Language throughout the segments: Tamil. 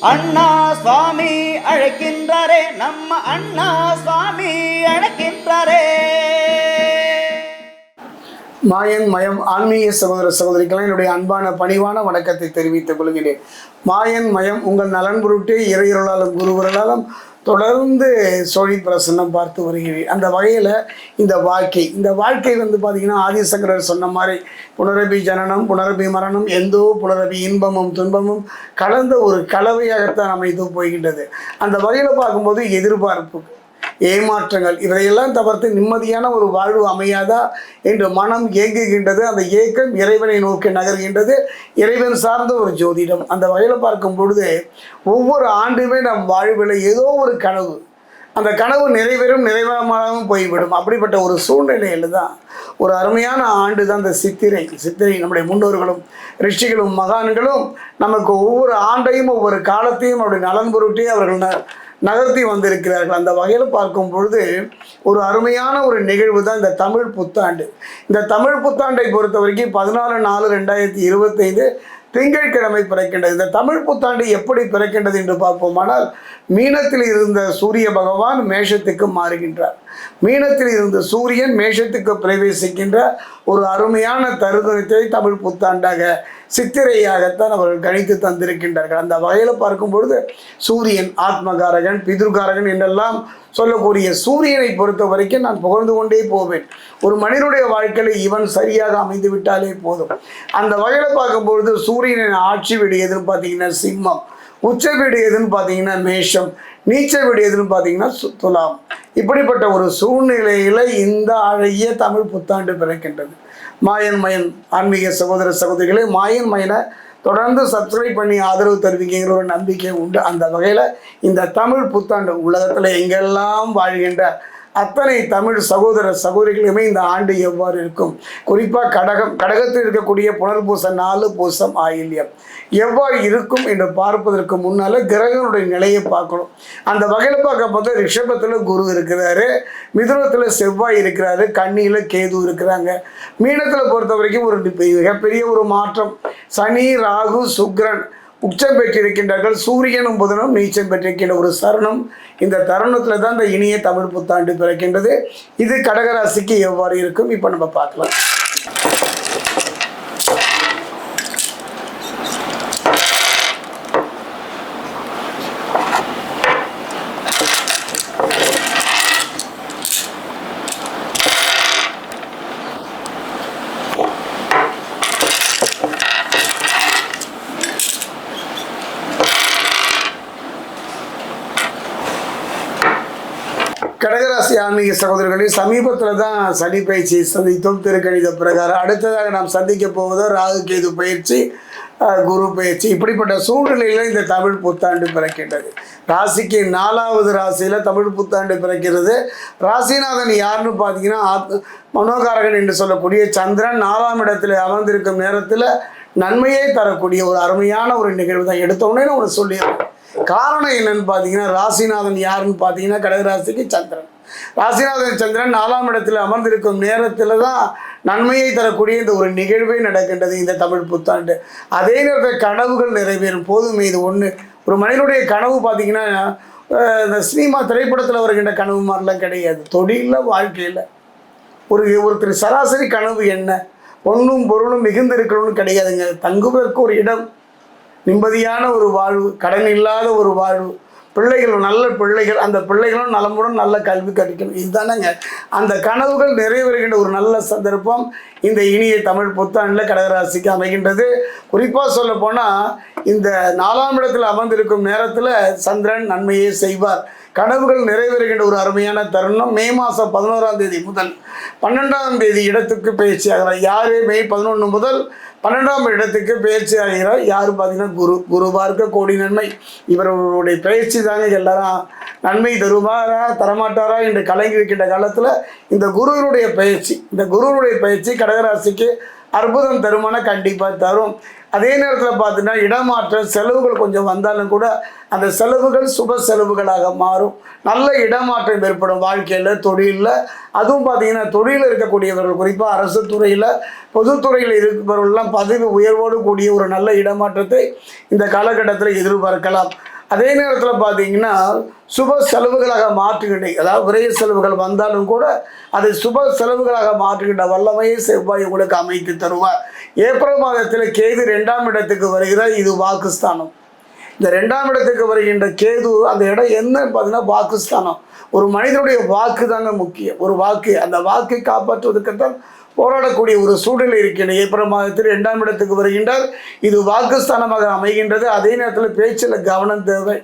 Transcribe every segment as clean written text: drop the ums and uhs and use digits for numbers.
அண்ணா சுவாமி அழைக்கின்றாரே, நம்ம அண்ணா சுவாமி அழைக்கின்றாரே. மாயன் மயம் ஆன்மீக சகோதர சகோதரிக்கெல்லாம் என்னுடைய அன்பான பணிவான வணக்கத்தை தெரிவித்துக் கொள்கிறேன். மாயன் மயம் உங்கள் நலன் பொருட்டே இறையருளாலும் குருவருளாலும் தொடர்ந்து சோழி பிரசன்னம் பார்த்து வருகிறேன். அந்த வகையில் இந்த வாழ்க்கை பார்த்திங்கன்னா ஆதிசங்கரர் சொன்ன மாதிரி புனரபி ஜனனம் புனரபி மரணம் எந்தோ புனரபி இன்பமும் துன்பமும் கலந்த ஒரு கலவையாகத்தான் அமைத்து போகின்றது. அந்த வகையில் பார்க்கும்போது எதிர்பார்ப்பு, ஏமாற்றங்கள் இவையெல்லாம் தவிர்த்து நிம்மதியான ஒரு வாழ்வு அமையாதா என்று மனம் ஏங்குகின்றது. அந்த ஏக்கம் இறைவனை நோக்கி நகர்கின்றது. இறைவன் சார்ந்த ஒரு ஜோதிடம். அந்த வகையில் பார்க்கும் பொழுது ஒவ்வொரு ஆண்டுமே நம் வாழ்வில் ஏதோ ஒரு கனவு, அந்த கனவு நிறைவேறாமலும் போய்விடும். அப்படிப்பட்ட ஒரு சூழ்நிலையில் தான் ஒரு அருமையான ஆண்டு தான் இந்த சித்திரை. நம்முடைய முன்னோர்களும் ரிஷிகளும் மகான்களும் நமக்கு ஒவ்வொரு ஆண்டையும் ஒவ்வொரு காலத்தையும் அவருடைய நலன் பொருட்டே அவர்கள் நகர்த்தி வந்திருக்கிறார்கள். அந்த வகையில் பார்க்கும் பொழுது ஒரு அருமையான ஒரு நிகழ்வு தான் இந்த தமிழ் புத்தாண்டு. இந்த தமிழ் புத்தாண்டை பொறுத்த வரைக்கும் 14/4/2025 திங்கட்கிழமை பிறக்கின்றது. இந்த தமிழ் புத்தாண்டு எப்படி பிறக்கின்றது என்று பார்ப்போமானால், மீனத்தில் இருந்த சூரிய பகவான் மேஷத்துக்கு மாறுகின்றார். மீனத்தில் இருந்த சூரியன் மேஷத்துக்கு பிரவேசிக்கின்ற ஒரு அருமையான தருணத்தை தமிழ் புத்தாண்டாக சித்திரையாகத்தான் அவர்கள் கணித்து தந்திருக்கின்றார்கள். அந்த வகையில் பார்க்கும் பொழுது சூரியன் ஆத்மகாரகன், பிதுர்காரகன் என்றெல்லாம் சொல்லக்கூடிய சூரியனை பொறுத்த வரைக்கும் நான் புகழ்ந்து கொண்டே போவேன். ஒரு மனிதனுடைய வாழ்க்கையில் இவன் சரியாக அமைந்து விட்டாலே போதும். அந்த வகையில் பார்க்கும்பொழுது சூரியனின் ஆட்சி வீடு எதுன்னு பார்த்தீங்கன்னா சிம்மம், உச்ச வீடு எதுன்னு பார்த்தீங்கன்னா மேஷம், நீச்ச வீடு எதுன்னு பார்த்தீங்கன்னா துலாம். இப்படிப்பட்ட ஒரு சூழ்நிலையில் இந்த அழகிய தமிழ் புத்தாண்டு பிறக்கின்றது. மாயன் மயன் ஆன்மீக சகோதர சகோதரிகளே, மாயன் மயனை தொடர்ந்து சப்ஸ்கிரைப் பண்ணி ஆதரவு தருவீங்கிற ஒரு நம்பிக்கை உண்டு. அந்த வகையில் இந்த தமிழ் புத்தாண்டு உலகத்தில் எங்கெல்லாம் வாழ்கின்ற அத்தனை தமிழ் சகோதர சகோதரிகளுமே இந்த ஆண்டு எவ்வாறு இருக்கும், குறிப்பாக கடகத்தில் இருக்கக்கூடிய புனர்பூசம் 4 பூசம் ஆயில்யம் எவ்வாறு இருக்கும் என்று பார்ப்பதற்கு முன்னால் கிரகங்களுடைய நிலையை பார்க்கணும். அந்த வகையில் பார்க்கும்போது ரிஷபத்தில் குரு இருக்கிறாரு, மிதுனத்தில் செவ்வாய் இருக்கிறாரு, கன்னியில் கேது இருக்கிறாங்க. மீனத்தில் பொறுத்த வரைக்கும் ஒரு மிகப்பெரிய ஒரு மாற்றம். சனி, ராகு, சுக்கிரன் உச்சம் பெற்றிருக்கின்றார்கள். சூரியனும் புதனும் நீச்சம் பெற்றிருக்கின்ற ஒரு தருணம். இந்த தருணத்தில் தான் இந்த இனிய தமிழ் புத்தாண்டு பிறக்கின்றது. இது கடகராசிக்கு எவ்வாறு இருக்கும் இப்போ நம்ம பார்க்கலாம். கடகராசி ஆன்மீக சகோதரர்களே, சமீபத்தில் தான் சனி பயிற்சி சந்தித்தோம் திருக்கணித பிரகாரம். அடுத்ததாக நாம் சந்திக்க போவதோ ராகு கேது பயிற்சி, குரு பயிற்சி. இப்படிப்பட்ட சூழ்நிலையில் இந்த தமிழ் புத்தாண்டு பிறக்கின்றது. ராசிக்கு 4வது ராசியில் தமிழ் புத்தாண்டு பிறக்கிறது. ராசிநாதன் யாருன்னு பார்த்தீங்கன்னா மனோகாரகன் என்று சொல்லக்கூடிய சந்திரன் 4ஆம் இடத்தில் அமர்ந்திருக்கும் நேரத்தில் நன்மையை தரக்கூடிய ஒரு அருமையான ஒரு நிகழ்வு தான். எடுத்தோடனே ஒன்று சொல்லிடுறேன். காரணம் என்னன்னு பார்த்தீங்கன்னா, ராசிநாதன் யாருன்னு பார்த்தீங்கன்னா கடகராசிக்கு சந்திரன். ராசிநாதன் சந்திரன் 4ஆம் இடத்தில் அமர்ந்திருக்கும் நேரத்தில் தான் நன்மையை தரக்கூடிய இந்த ஒரு நிகழ்வே நடக்கின்றது இந்த தமிழ் புத்தாண்டு. அதே நேரத்தில் கனவுகள் நிறைவேறும் போதுமே. இது ஒன்று, ஒரு மனிதனுடைய கனவு பார்த்தீங்கன்னா இந்த சினிமா திரைப்படத்தில் வருகின்ற கனவு மாதிரிலாம் கிடையாது. தொழிலில் வாழ்க்கையில் ஒருத்தர் சராசரி கனவு என்ன, பொண்ணும் பொருளும் மிகுந்து இருக்கணும்னு கிடையாதுங்க. தங்குவதற்கு ஒரு இடம், நிம்மதியான ஒரு வாழ்வு, கடன் இல்லாத ஒரு வாழ்வு, பிள்ளைகள் நல்ல பிள்ளைகள், அந்த பிள்ளைகளும் நலமுடன் நல்ல கல்வி கற்கணும். இதுதானங்க அந்த கனவுகள் நிறைவேறுகின்ற ஒரு நல்ல சந்தர்ப்பம் இந்த இனிய தமிழ் புத்தாண்டில் கடகராசிக்கு அமைகின்றது. குறிப்பாக சொல்ல போனால் இந்த 4ஆம் இடத்தில் அமர்ந்திருக்கும் நேரத்தில் சந்திரன் நன்மையை செய்வார். கனவுகள் நிறைவேறுகின்ற ஒரு அருமையான தருணம். மே மாதம் 11ஆம் தேதி முதல் 12ஆம் தேதி இடத்துக்கு பயிற்சி ஆகிறார். யார் மே 11 முதல் 12ஆம் இடத்துக்கு பயிற்சி ஆகிறார். யார் பார்த்தீங்கன்னா குரு பார்க்க கோடி நன்மை. இவர்களுடைய பயிற்சி தாங்க எல்லாரும் நன்மை தருவாரா தரமாட்டாரா என்று கலங்கி இருக்கின்ற காலத்தில் இந்த குருவினுடைய பயிற்சி கடகராசிக்கு அற்புதம் தருமான கண்டிப்பாக தரும். அதே நேரத்தில் பார்த்தீங்கன்னா இடமாற்ற செலவுகள் கொஞ்சம் வந்தாலும் கூட அந்த செலவுகள் சுப செலவுகளாக மாறும். நல்ல இடமாற்றம் ஏற்படும் வாழ்க்கையில், தொழிலில். அதுவும் பார்த்தீங்கன்னா தொழிலில் இருக்கக்கூடியவர்கள், குறிப்பாக அரசு துறையில், பொதுத்துறையில் இருப்பவர்கள்லாம் பதவி உயர்வோடு கூடிய ஒரு நல்ல இடமாற்றத்தை இந்த காலகட்டத்தில் எதிர்பார்க்கலாம். அதே நேரத்தில் பார்த்தீங்கன்னா சுப செலவுகளாக மாற்றுகின்ற, அதாவது விரைய செலவுகள் வந்தாலும் கூட அதை சுப செலவுகளாக மாற்றுகின்ற வல்லமையை செவ்வாய் உங்களுக்கு அமைத்து தருவார். ஏப்ரல் மாதத்தில் கேது 2ஆம் இடத்துக்கு வருகிறார். இது வாக்குஸ்தானம். இந்த 2ஆம் இடத்துக்கு வருகின்ற கேது அந்த இடம் என்னன்னு பார்த்தீங்கன்னா வாக்குஸ்தானம். ஒரு மனிதனுடைய வாக்கு தாங்க முக்கியம். ஒரு வாக்கு, அந்த வாக்கை காப்பாற்றுவதற்குத்தான் போராடக்கூடிய ஒரு சூழ்நிலை இருக்கின்ற ஏப்ரல் மாதத்தில் 2ஆம் இடத்துக்கு வருகின்றார். இது வாக்குஸ்தானமாக அமைகின்றது. அதே நேரத்தில் பேச்சில் கவனம் தேவை.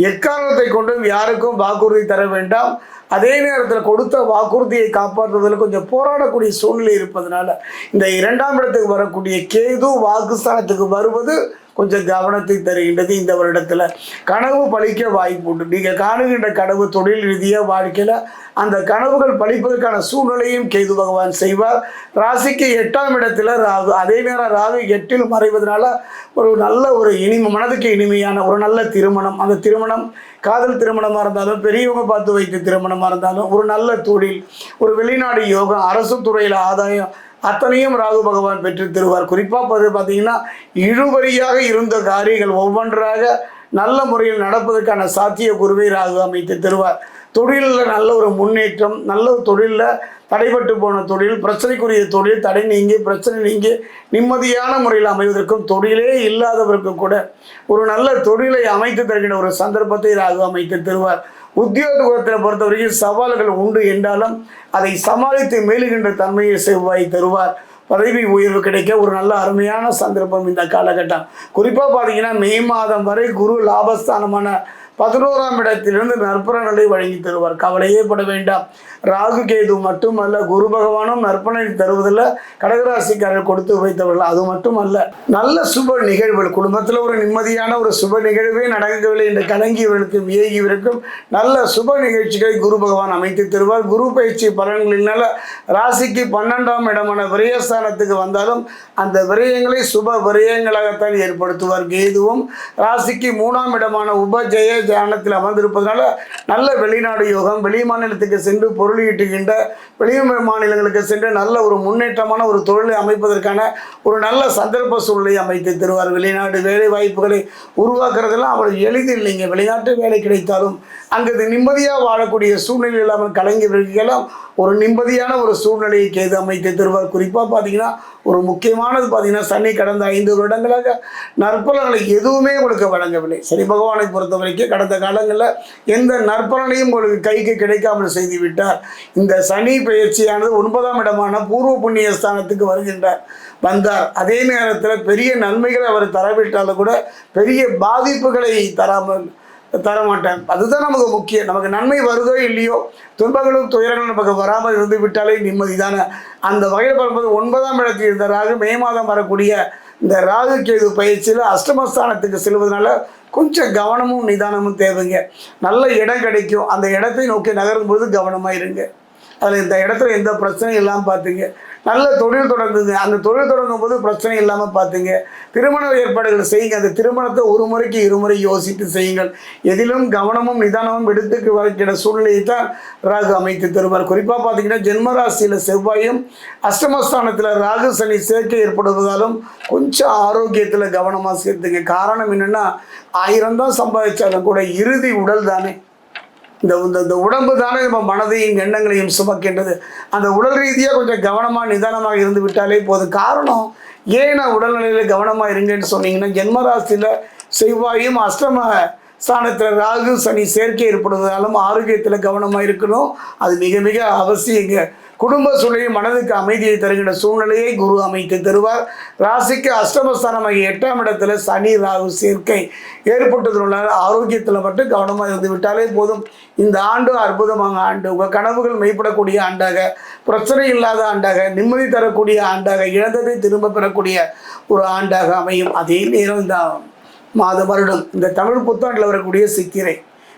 எக்காரணத்தை கொண்டும் யாருக்கும் வாக்குறுதி தர வேண்டாம். அதே நேரத்தில் கொடுத்த வாக்குறுதியை காப்பாற்றுவதில் கொஞ்சம் போராடக்கூடிய சூழ்நிலை இருப்பதனால இந்த 2ஆம் இடத்துக்கு வரக்கூடிய கேது வாக்குஸ்தானத்துக்கு வருவது கொஞ்சம் கவனத்தை தருகின்றது. இந்த வருடத்தில் கனவு பழிக்க வாய்ப்பு உண்டு. நீங்கள் காணுகின்ற கனவு தொழில் ரீதியாக வாழ்க்கையில் அந்த கனவுகள் பழிப்பதற்கான சூழ்நிலையும் கேது பகவான் செய்வார். ராசிக்கு 8ஆம் இடத்துல ராகு. அதே நேரம் ராகு 8இல் மறைவதனால ஒரு நல்ல ஒரு மனதுக்கு இனிமையான ஒரு நல்ல திருமணம், அந்த திருமணம் காதல் திருமணமாக இருந்தாலும், பெரியவங்க பார்த்து வைத்த திருமணமாக இருந்தாலும், ஒரு நல்ல தொழில், ஒரு வெளிநாடு யோகம், அரசு துறையில் ஆதாயம், அத்தனையும் ராகு பகவான் பெற்று தருவார். குறிப்பாக பார்த்தீங்கன்னா இழுபறியாக இருந்த காரியங்கள் ஒவ்வொன்றாக நல்ல முறையில் நடப்பதற்கான சாத்திய குருவை ராகு அமைத்து தருவார். தொழிலில் நல்ல ஒரு முன்னேற்றம், நல்ல ஒரு தொழிலில் தடைபட்டு போன தொழில், பிரச்சனைக்குரிய தொழில் தடை நீங்கி பிரச்சனை நீங்கி நிம்மதியான முறையில் அமைவதற்கும், தொழிலே இல்லாதவருக்கும் கூட ஒரு நல்ல தொழிலை அமைத்து தருகின்ற ஒரு சந்தர்ப்பத்தை ராகு அமைத்து தருவார். உத்தியோகத்தில் பொறுத்த வரைக்கும் சவால்கள் உண்டு என்றாலும் அதை சமாளித்து மேலுகின்ற தன்மையை செவ்வாய் தருவார். பதவி உயர்வு கிடைக்க ஒரு நல்ல அருமையான சந்தர்ப்பம் இந்த காலகட்டம். குறிப்பாக பார்த்தீங்கன்னா மே மாதம் வரை குரு லாபஸ்தானமான 11ஆம் இடத்திலிருந்து நற்பலன்களை வழங்கி தருவார். கவலையே பட வேண்டாம். ராகு கேது மட்டுமல்ல, குரு பகவானும் நற்பலனை தருவதில் கடகராசிக்காரர்கள் கொடுத்து வைத்தவர்கள். அது மட்டுமல்ல, நல்ல சுப நிகழ்வுகள், குடும்பத்தில் ஒரு நிம்மதியான ஒரு சுப நிகழ்வே நடக்கவில்லை என்று கலங்கியவர்களுக்கும் ஏகியவருக்கும் நல்ல சுப நிகழ்ச்சிகளை குரு பகவான் அமைத்து தருவார். குரு பயிற்சி பலன்களினால ராசிக்கு 12ஆம் இடமான விரயஸ்தானத்துக்கு வந்தாலும் அந்த விரயங்களை சுப விரயங்களாகத்தான் ஏற்படுத்துவார். கேதுவும் ராசிக்கு 3ஆம் இடமான உபஜய தியானத்தில் அமர்ந்திருப்பதனால நல்ல வெளிநாடு யோகம், வெளி மாநிலத்துக்கு சென்று பொருள் ஈட்டுகின்ற, வெளி மாநிலங்களுக்கு சென்று நல்ல ஒரு முன்னேற்றமான ஒரு தொழிலை அமைப்பதற்கான ஒரு நல்ல சந்தர்ப்ப சூழலை அமைத்து தருவார். வெளிநாடு வேலை வாய்ப்புகளை உருவாக்குறதெல்லாம் அவ்வளவு எளிதில் இல்லைங்க. வெளிநாட்டு வேலை கிடைத்தாலும் அங்கு நிம்மதியாக வாழக்கூடிய சூழ்நிலை இல்லாமல் கலங்கியவர்களுக்கெல்லாம் ஒரு நிம்மதியான ஒரு சூழ்நிலையை கேது அமைத்து தருவார். குறிப்பாக பார்த்தீங்கன்னா ஒரு முக்கியமானது பார்த்தீங்கன்னா சனி கடந்த 5 வருடங்களாக நற்பலன்களை எதுவுமே உங்களுக்கு வழங்கவில்லை. சனி பகவானை பொறுத்த வரைக்கும் கடந்த காலங்களில் எந்த நற்பலனையும் உங்களுக்கு கைக்கு கிடைக்காமல் செய்து விட்டார். இந்த சனி பயிற்சியானது 9ஆம் இடமான பூர்வ புண்ணிய ஸ்தானத்துக்கு வந்தார். அதே நேரத்தில் பெரிய நன்மைகளை அவர் தரவிட்டாலும் கூட பெரிய பாதிப்புகளை தரமாட்டேன். அதுதான் நமக்கு முக்கியம். நமக்கு நன்மை வருதோ இல்லையோ, துன்பங்களும் துயரங்களும் நமக்கு வராமல் இருந்து விட்டாலே நிம்மதி தானே. அந்த வகையில் பார்க்கும்போது 9ஆம் இடத்தில் இருந்த ராகு மே மாதம் வரக்கூடிய இந்த ராகு கேது பயிற்சியில் அஷ்டமஸ்தானத்துக்கு செல்வதனால கொஞ்சம் கவனமும் நிதானமும் தேவைங்க. நல்ல இடம் கிடைக்கும். அந்த இடத்தை நோக்கி நகரும் போது கவனமாக இருங்க. அதில் இந்த இடத்துல எந்த பிரச்சனையும் இல்லாமல் பார்த்துங்க. நல்ல தொழில் தொடங்குங்க. அந்த தொழில் தொடங்கும் போது பிரச்சனை இல்லாமல் பார்த்துங்க. திருமண ஏற்பாடுகள் செய்யுங்க. அந்த திருமணத்தை ஒரு முறைக்கு இருமுறை யோசித்து செய்யுங்கள். எதிலும் கவனமும் நிதானமும் எடுத்துக்கு வைக்கிற சூழ்நிலையை தான் ராகு அமைத்து தருவார். குறிப்பாக பார்த்தீங்கன்னா ஜென்மராசியில் செவ்வாயும் அஷ்டமஸ்தானத்தில் ராகு சனி சேர்க்கை ஏற்படுவதாலும் கொஞ்சம் ஆரோக்கியத்தில் கவனமாக சேர்த்துங்க. காரணம் என்னென்னா 1000 தான் சம்பாதிச்சாலும் கூட இறுதி உடல் தானே, இந்த உடம்பு தானே நம்ம மனதையும் எண்ணங்களையும் சுமக்கின்றது. அந்த உடல் ரீதியாக கொஞ்சம் கவனமாக நிதானமாக இருந்து விட்டாலே போதும். காரணம் ஏன் நான் உடல்நிலையில் கவனமாக இருங்கன்னு சொன்னீங்கன்னா ஜென்மராசியில் செவ்வாயும் அஷ்டம ஸ்தானத்தில் ராகு சனி சேர்க்கை ஏற்படுவதாலும் ஆரோக்கியத்தில் கவனமாக இருக்கணும். அது மிக மிக அவசியங்க. குடும்ப சூழ்நிலை மனதுக்கு அமைதியை தருகின்ற சூழ்நிலையை குரு அமைத்து தருவார். ராசிக்கு அஷ்டமஸ்தானமாக 8ஆம் இடத்துல சனி ராகு சேர்க்கை ஏற்பட்டதுனால ஆரோக்கியத்தில் மட்டும் கவனமாக இருந்து விட்டாலே போதும். இந்த ஆண்டு அற்புதமான ஆண்டு. உங்கள் கனவுகள் மெய்ப்படக்கூடிய ஆண்டாக, பிரச்சனை இல்லாத ஆண்டாக, நிம்மதி தரக்கூடிய ஆண்டாக, இழந்ததை திரும்ப பெறக்கூடிய ஒரு ஆண்டாக அமையும். அதே நேரம் இந்த வருடம் இந்த தமிழ் புத்தாண்டில் வரக்கூடிய சித்திரை,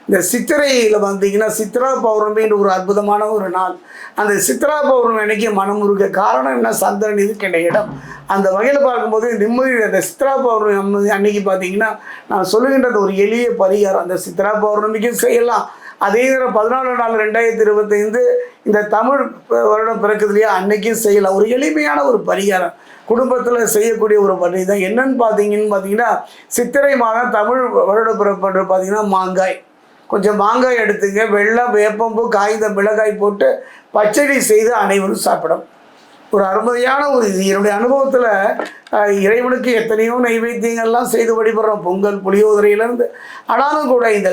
இந்த சித்திரையில் வந்தீங்கன்னா சித்ரா பௌர்ணமின்ற ஒரு அற்புதமான ஒரு நாள். அந்த சித்ரா பௌர்ணமி அன்னைக்கு மனமுருக. காரணம் என்ன, சந்திரன் இருக்கின்ற இடம். அந்த வகையில் பார்க்கும்போது நிம்மதி. அந்த சித்ரா பௌர்ணமி அன்னைக்கு பார்த்தீங்கன்னா நான் சொல்லுகின்றது ஒரு எளிய பரிகாரம். அந்த சித்ரா பௌர்ணமிக்கும் செய்யலாம், அதே நேரம் 14/4/2025 இந்த தமிழ் வருடம் பிறக்குது இல்லையா, அன்னைக்கும் செய்யலாம். ஒரு எளிமையான ஒரு பரிகாரம் குடும்பத்தில் செய்யக்கூடிய ஒரு பணி தான். என்னன்னு பார்த்தீங்கன்னா சித்திரை மாதம் தமிழ் வருட பிறப்பு பார்த்தீங்கன்னா மாங்காய், கொஞ்சம் மாங்காய் எடுத்துங்க, வெல்லம், வேப்பம்பூ, காய்ந்த மிளகாய் போட்டு பச்சடி செய்து அனைவரும் சாப்பிடும். ஒரு அருமையான ஒரு இது. என்னுடைய அனுபவத்தில் இறைவனுக்கு எத்தனையோ நைவேத்தியங்கள்லாம் செய்து வழிபடுறோம், பொங்கல் புளியோதரையிலேருந்து. ஆனாலும் கூட இந்த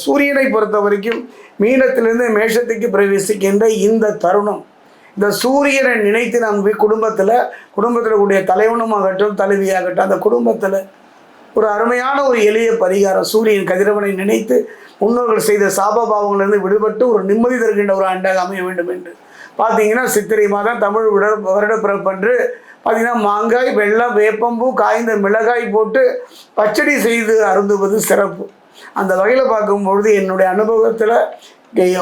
சூரியனை பொறுத்த வரைக்கும் மீனத்திலிருந்து மேஷத்துக்கு பிரவேசிக்கின்ற இந்த தருணம், இந்த சூரியனை நினைத்து நாம் குடும்பத்தில் கூடிய தலைவனுமாகட்டும் தலைவியாகட்டும் அந்த குடும்பத்தில் ஒரு அருமையான ஒரு எளிய பரிகாரம். சூரியன் கதிரவனை நினைத்து முன்னோர்கள் செய்த சாபபாவங்களிலிருந்து விடுபட்டு ஒரு நிம்மதி தருகின்ற ஒரு ஆண்டாக அமைய வேண்டும் என்று பார்த்தீங்கன்னா சித்திரை மாதம் தமிழ் வருட பிறப்பன்று பார்த்தீங்கன்னா மாங்காய், வெல்லம், வேப்பம்பூ, காய்ந்த மிளகாய் போட்டு பச்சடி செய்து அருந்துவது சிறப்பு. அந்த வகையில் பார்க்கும்பொழுது என்னுடைய அனுபவத்தில்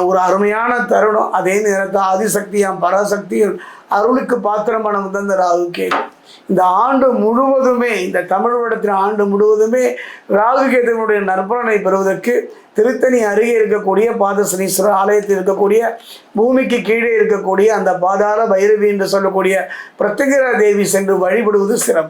ஒரு அருமையான தருணம். அதே நேரத்தில் ஆதிசக்தியாம் பராசக்தியும் அருளுக்கு பாத்திரமான முதந்த ராகு கேது. இந்த ஆண்டு முழுவதுமே, இந்த தமிழ் வருடத்தின் ஆண்டு முழுவதுமே ராகு கேதுவனுடைய நற்பலனை பெறுவதற்கு திருத்தணி அருகே இருக்கக்கூடிய பாதசனீஸ்வரர் ஆலயத்தில் இருக்கக்கூடிய பூமிக்கு கீழே இருக்கக்கூடிய அந்த பாதாள பைரவி என்று சொல்லக்கூடிய பிரத்யங்கரா தேவி சென்று வழிபடுவது சிறப்பு.